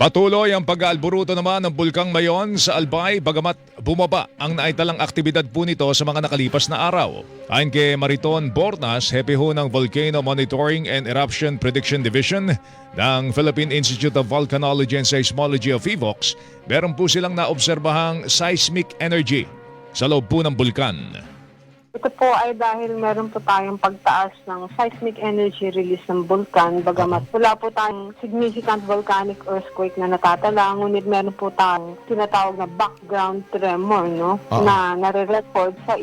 Patuloy ang pag-aalburuto naman ng Bulkang Mayon sa Albay bagamat bumaba ang naitalang aktibidad po nito sa mga nakalipas na araw. Ayon kay Mariton Bornas, hepe ho ng Volcano Monitoring and Eruption Prediction Division ng Philippine Institute of Volcanology and Seismology of PHIVOLCS, meron po silang naobserbahang seismic energy sa loob po ng bulkan. Ito po ay dahil meron po tayong pagtaas ng seismic energy release ng bulkan, bagamat wala po tayong significant volcanic earthquake na natatala, ngunit meron po tayong tinatawag na background tremor, no? Na nare-record sa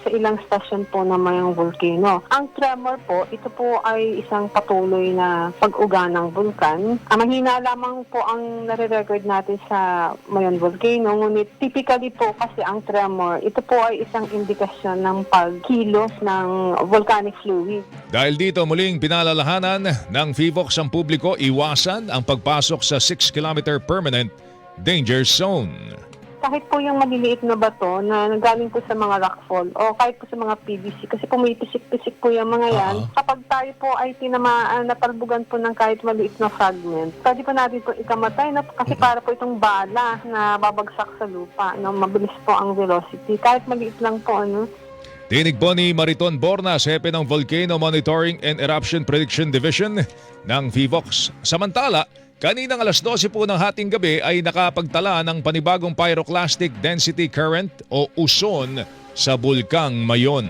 ilang stasyon po ng mayang volcano. Ang tremor po, ito po ay isang patuloy na pag-uga ng bulkan. Mahina lamang po ang nare-record natin sa Mayon volcano, ngunit typically po kasi ang tremor, ito po ay isang indikasyon ng pagkilos ng volcanic fluid. Dahil dito muling pinalalahanan ng PHIVOLCS ang publiko iwasan ang pagpasok sa 6-kilometer permanent danger zone. Kahit po yung maliliit na bato na nanggaling po sa mga rockfall o kahit po sa mga PVC, kasi pumipisik-pisik po yung mga yan, kapag tayo po ay tinamaan, natalbugan po ng kahit maliit na fragment, pwede po natin po ikamatay na kasi para po itong bala na babagsak sa lupa, no? Mabilis po ang velocity, kahit maliit lang po, ano. Tinig po ni Mariton Bornas, hepe ng Volcano Monitoring and Eruption Prediction Division ng PHIVOLCS. Samantala, kaninang alas 12 po ng hating gabi ay nakapagtala ng panibagong pyroclastic density current o uson sa Bulkang Mayon.